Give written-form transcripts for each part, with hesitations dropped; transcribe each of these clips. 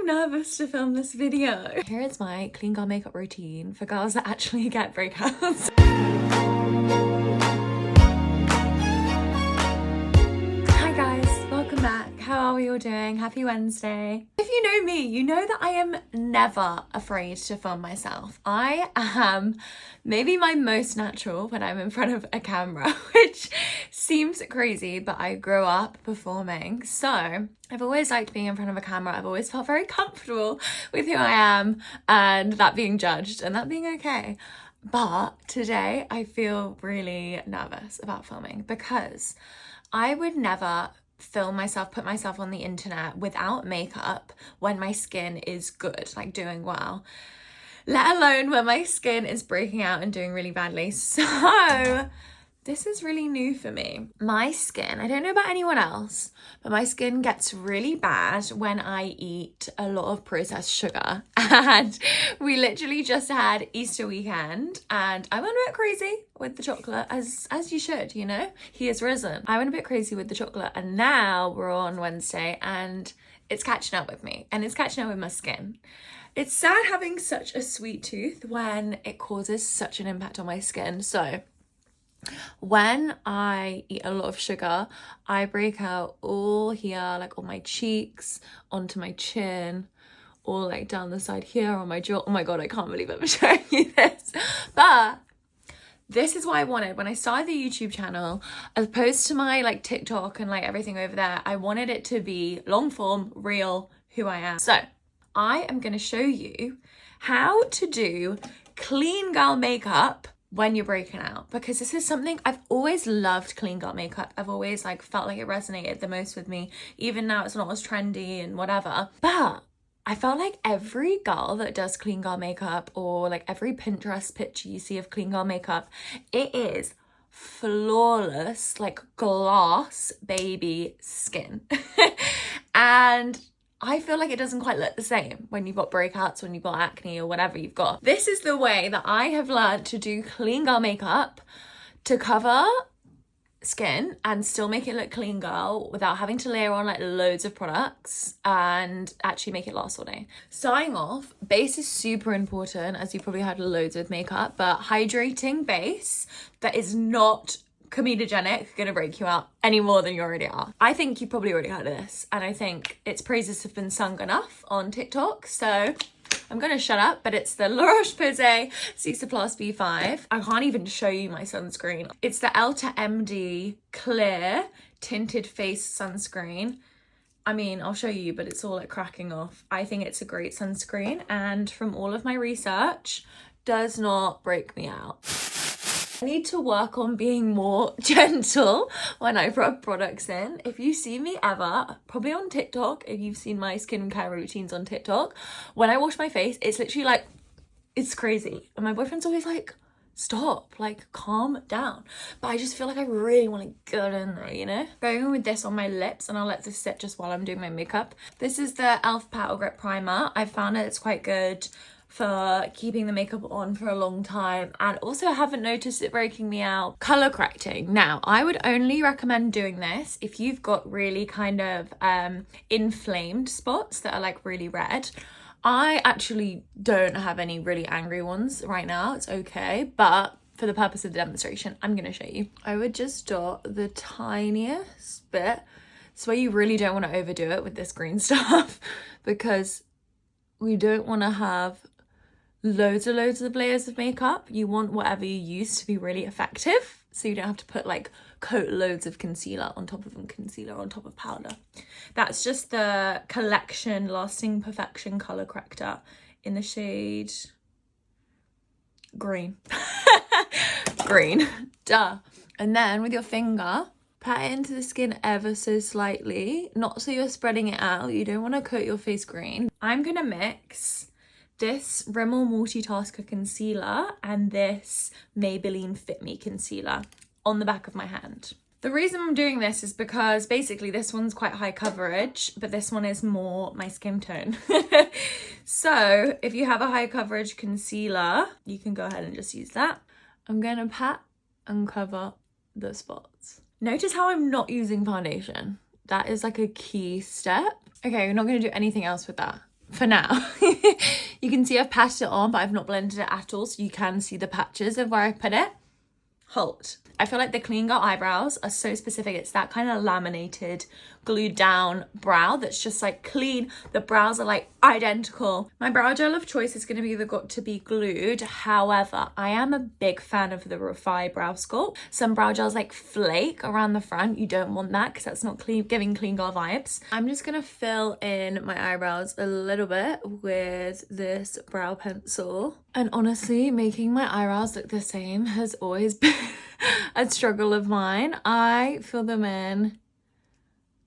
nervous to film this video. Here is my clean girl makeup routine for girls that actually get breakouts. Hi guys, welcome back. How are we all doing? Happy Wednesday. If you know me, you know that I am never afraid to film myself. I am maybe my most natural when I'm in front of a camera, which seems crazy, but I grew up performing. So I've always liked being in front of a camera. I've always felt very comfortable with who I am and that being judged and that being okay. But today I feel really nervous about filming because I would never film myself, put myself on the internet without makeup when my skin is good, like doing well, let alone when my skin is breaking out and doing really badly. So this is really new for me. My skin, I don't know about anyone else, but my skin gets really bad when I eat a lot of processed sugar. And we literally just had Easter weekend and I went a bit crazy with the chocolate, as you should, you know? He has risen. I went a bit crazy with the chocolate and now we're on Wednesday and it's catching up with me and it's catching up with my skin. It's sad having such a sweet tooth when it causes such an impact on my skin. So when I eat a lot of sugar, I break out all here, like on my cheeks, onto my chin, all like down the side here on my jaw. Oh my God, I can't believe I'm showing you this. But this is what I wanted when I started the YouTube channel, as opposed to my like TikTok and like everything over there. I wanted it to be long form, real, who I am. So I am going to show you how to do clean girl makeup when you're breaking out, because this is something I've always loved. Clean girl makeup, I've always like felt like it resonated the most with me, even now it's not as trendy and whatever, but I felt like every girl that does clean girl makeup, or like every Pinterest picture you see of clean girl makeup, it is flawless, like glass baby skin. And I feel like it doesn't quite look the same when you've got breakouts, when you've got acne or whatever you've got. This is the way that I have learned to do clean girl makeup to cover skin and still make it look clean girl without having to layer on like loads of products and actually make it last all day. Starting off, base is super important, as you've probably had loads with makeup, but hydrating base that is not comedogenic gonna break you out any more than you already are. I think you probably already heard of this, and I think its praises have been sung enough on TikTok, so I'm gonna shut up. But it's the La Roche-Posay Cicaplast B5. I can't even show you my sunscreen. It's the Elta MD Clear Tinted Face Sunscreen. I mean, I'll show you, but it's all like cracking off. I think it's a great sunscreen, and from all of my research, does not break me out. I need to work on being more gentle when I rub products in. If you see me ever, probably on TikTok, if you've seen my skincare routines on TikTok, when I wash my face, it's literally like, it's crazy. And my boyfriend's always like, stop, like calm down. But I just feel like I really want to get in there, you know? Going with this on my lips, and I'll let this sit just while I'm doing my makeup. This is the e.l.f. Petal Grip Primer. I found that it's quite good for keeping the makeup on for a long time, and also haven't noticed it breaking me out. Color correcting. Now, I would only recommend doing this if you've got really kind of inflamed spots that are like really red. I actually don't have any really angry ones right now. It's okay, but for the purpose of the demonstration, I'm gonna show you. I would just dot the tiniest bit. It's where you really don't want to overdo it with this green stuff, because we don't want to have loads of layers of makeup. You want whatever you use to be really effective, so you don't have to put like coat loads of concealer on top of concealer on top of powder. That's just the Collection Lasting Perfection color corrector in the shade green. Green, duh. And then with your finger, pat it into the skin ever so slightly, not so you're spreading it out. You don't want to coat your face green. I'm gonna mix this Rimmel Multitasker Concealer and this Maybelline Fit Me Concealer on the back of my hand. The reason I'm doing this is because basically this one's quite high coverage, but this one is more my skin tone. So if you have a high coverage concealer, you can go ahead and just use that. I'm gonna pat and cover the spots. Notice how I'm not using foundation. That is like a key step. Okay, we're not gonna do anything else with that. for now. You can see I've patted it on, but I've not blended it at all, so you can see the patches of where I put it. Halt. I feel like the Clean Girl eyebrows are so specific. It's that kind of laminated, glued down brow that's just like clean. The brows are like identical. My brow gel of choice is going to be the Got To Be Glued. However, I am a big fan of the Refi Brow Sculpt. Some brow gels like flake around the front. You don't want that because that's not giving Clean Girl vibes. I'm just going to fill in my eyebrows a little bit with this brow pencil. And honestly, making my eyebrows look the same has always been a struggle of mine. I fill them in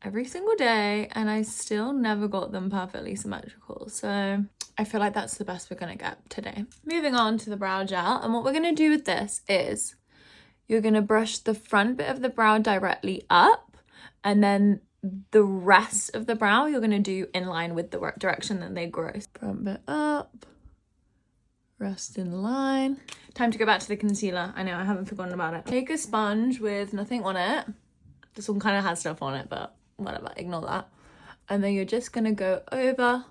every single day and I still never got them perfectly symmetrical. So I feel like that's the best we're gonna get today. Moving on to the brow gel, and what we're gonna do with this is you're gonna brush the front bit of the brow directly up, and then the rest of the brow you're gonna do in line with the direction that they grow. Front bit up, rest in line. Time to go back to the concealer. I know, I haven't forgotten about it. Take a sponge with nothing on it. This one kind of has stuff on it, but whatever, ignore that. And then you're just gonna go over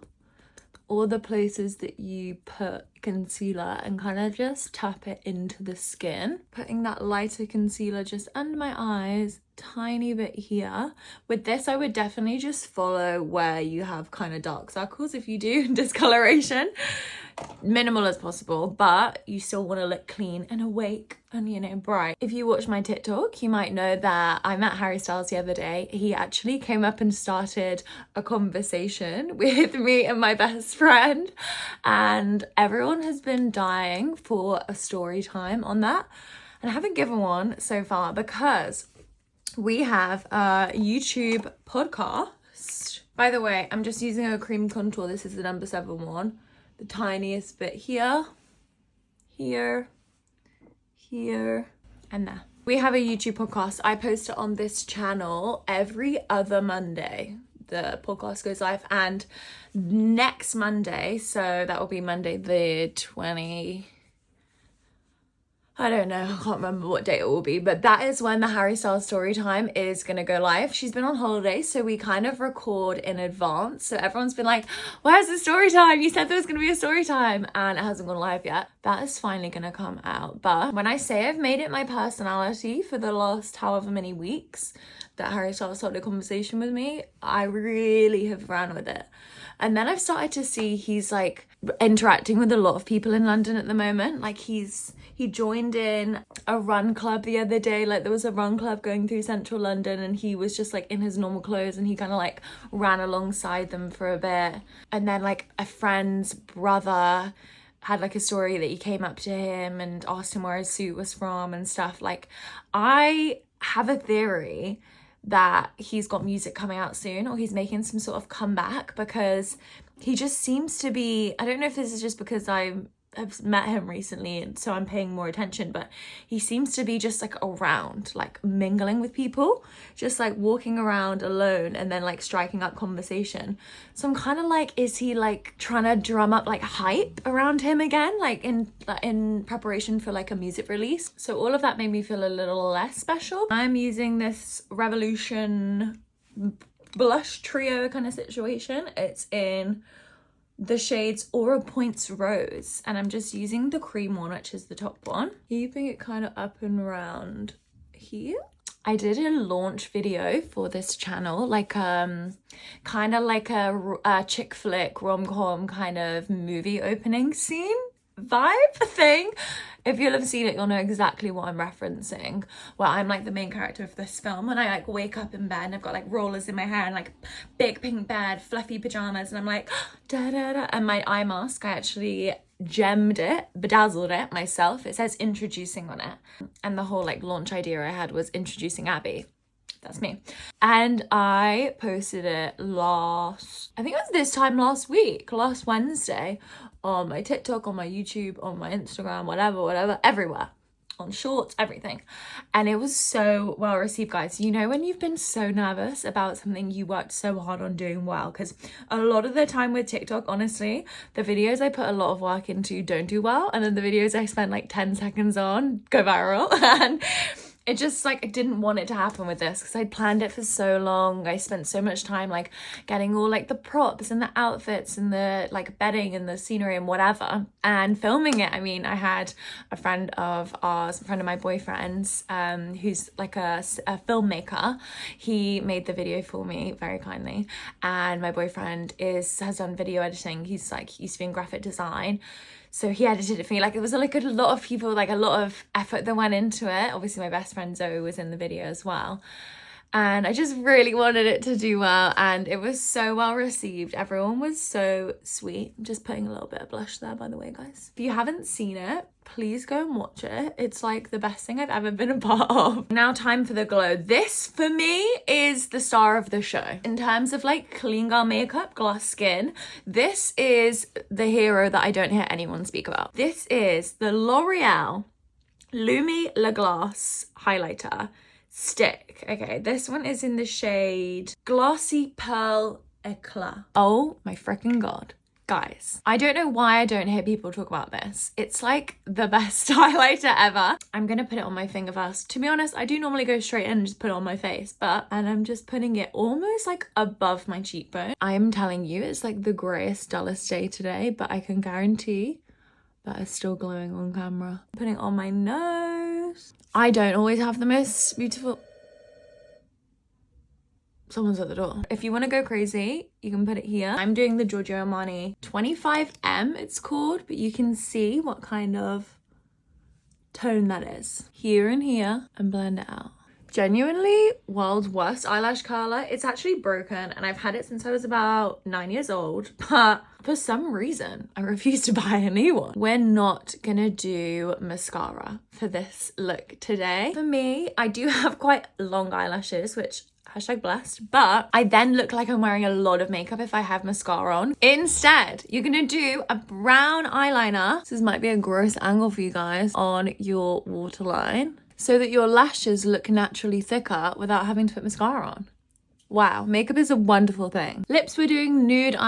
all the places that you put concealer and kind of just tap it into the skin. Putting that lighter concealer just under my eyes, tiny bit here. With this, I would definitely just follow where you have kind of dark circles if you do discoloration. Minimal as possible, but you still want to look clean and awake and, you know, bright. If you watch my TikTok, you might know that I met Harry Styles the other day. He actually came up and started a conversation with me and my best friend, and everyone has been dying for a story time on that, and I haven't given one so far because we have a YouTube podcast. By the way, I'm just using a cream contour. This is the number 7 one. The tiniest bit here, here, here, and there. We have a YouTube podcast. I post it on this channel every other Monday. The podcast goes live, and next Monday, so that will be Monday the 20... I don't know, I can't remember what date it will be, but that is when the Harry Styles story time is going to go live. She's been on holiday, so we kind of record in advance. So everyone's been like, where's the story time? You said there was going to be a story time, and it hasn't gone live yet. That is finally going to come out. But when I say I've made it my personality for the last however many weeks that Harry Styles started a conversation with me, I really have ran with it. And then I've started to see he's like interacting with a lot of people in London at the moment. Like he joined in a run club the other day. Like there was a run club going through central London, and he was just like in his normal clothes, and he kind of like ran alongside them for a bit. And then like a friend's brother had like a story that he came up to him and asked him where his suit was from and stuff. Like I have a theory that he's got music coming out soon, or he's making some sort of comeback, because he just seems to be, I don't know if this is just because I've met him recently and so I'm paying more attention, but he seems to be just like around, like mingling with people, just like walking around alone and then like striking up conversation. So I'm kind of like, is he like trying to drum up like hype around him again, like in preparation for like a music release? So all of that made me feel a little less special. I'm using this Revolution blush trio kind of situation. It's in the shades Aura Points Rose, and I'm just using the cream one, which is the top one, keeping it kind of up and around here. I did a launch video for this channel, like kind of like a chick flick rom-com kind of movie opening scene vibe thing. If you'll have seen it, you'll know exactly what I'm referencing, where I'm like the main character of this film, and I like wake up in bed and I've got like rollers in my hair and like big pink bed, fluffy pajamas, and I'm like da da da. And my eye mask, I actually gemmed it, bedazzled it myself. It says introducing on it, and the whole like launch idea I had was introducing Abbi. That's me. And I posted it I think it was this time last week, last Wednesday, on my TikTok, on my YouTube, on my Instagram, whatever, everywhere, on shorts, everything. And it was so well received, guys. You know when you've been so nervous about something you worked so hard on doing well? Because a lot of the time with TikTok, honestly, the videos I put a lot of work into don't do well, and then the videos I spend like 10 seconds on go viral. And it just like, I didn't want it to happen with this because I'd planned it for so long. I spent so much time like getting all like the props and the outfits and the like bedding and the scenery and whatever, and filming it. I mean, I had a friend of ours, a friend of my boyfriend's, who's like a filmmaker. He made the video for me very kindly, and my boyfriend has done video editing. He's like used to be in graphic design, so he edited it for me. Like, it was like a lot of people, like a lot of effort that went into it. Obviously my best friend Zoe was in the video as well, and I just really wanted it to do well, and it was so well received. Everyone was so sweet. I'm just putting a little bit of blush there, by the way, guys. If you haven't seen it, please go and watch it. It's like the best thing I've ever been a part of. Now, time for the glow. This for me is the star of the show in terms of like clean girl makeup, gloss skin. This is the hero that I don't hear anyone speak about. This is the L'Oreal Lumi Le Glace highlighter stick. Okay, this one is in the shade Glossy Pearl Eclat. Oh my freaking god. Guys, I don't know why I don't hear people talk about this. It's like the best highlighter ever. I'm gonna put it on my finger first. To be honest, I do normally go straight in and just put it on my face, and I'm just putting it almost like above my cheekbone. I'm telling you, it's like the greyest, dullest day today, but I can guarantee that it's still glowing on camera. Putting it on my nose. I don't always have the most beautiful... Someone's at the door. If you want to go crazy, you can put it here. I'm doing the Giorgio Armani 25M, it's called, but you can see what kind of tone that is. Here and here, and blend it out. Genuinely, world's worst eyelash curler. It's actually broken, and I've had it since I was about 9 years old, but for some reason, I refuse to buy a new one. We're not gonna do mascara for this look today. For me, I do have quite long eyelashes, which #blessed, but I then look like I'm wearing a lot of makeup if I have mascara on. Instead, you're gonna do a brown eyeliner. This might be a gross angle for you guys, on your waterline, so that your lashes look naturally thicker without having to put mascara on. Wow, makeup is a wonderful thing. Lips, we're doing nude lip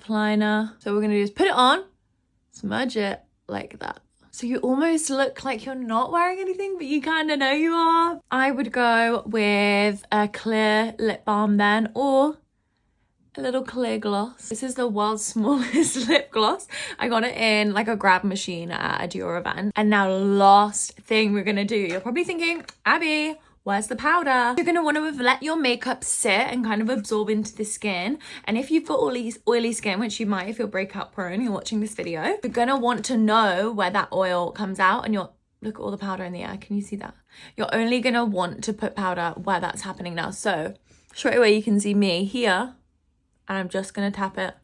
liner. So we're gonna do is put it on, smudge it like that. So you almost look like you're not wearing anything, but you kind of know you are. I would go with a clear lip balm then, or a little clear gloss. This is the world's smallest lip gloss. I got it in like a grab machine at a Dior event. And now last thing we're gonna do, you're probably thinking, Abby, where's the powder? You're gonna want to let your makeup sit and kind of absorb into the skin. And if you've got oily skin, which you might if you're breakout prone, you're watching this video, you're gonna want to know where that oil comes out, and look at all the powder in the air. Can you see that? You're only gonna want to put powder where that's happening now. So straight away you can see me here, and I'm just gonna tap it.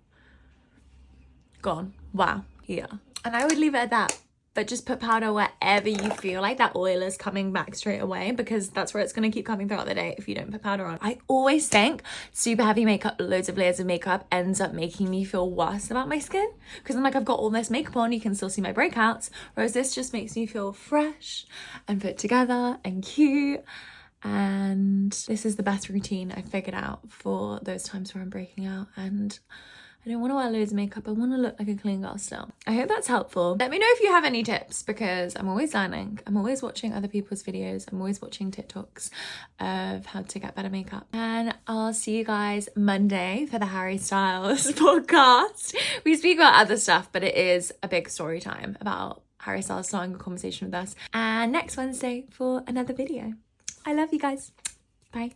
Gone. Wow, here. And I would leave it at that. But just put powder wherever you feel like that oil is coming back straight away, because that's where it's going to keep coming throughout the day if you don't put powder on. I always think super heavy makeup, loads of layers of makeup, ends up making me feel worse about my skin, because I'm like, I've got all this makeup on, you can still see my breakouts, whereas this just makes me feel fresh and put together and cute. And this is the best routine I figured out for those times where I'm breaking out and I don't want to wear loads of makeup. I want to look like a clean girl still. I hope that's helpful. Let me know if you have any tips, because I'm always learning. I'm always watching other people's videos. I'm always watching TikToks of how to get better makeup. And I'll see you guys Monday for the Harry Styles podcast. We speak about other stuff, but it is a big story time about Harry Styles starting a conversation with us. And next Wednesday for another video. I love you guys. Bye.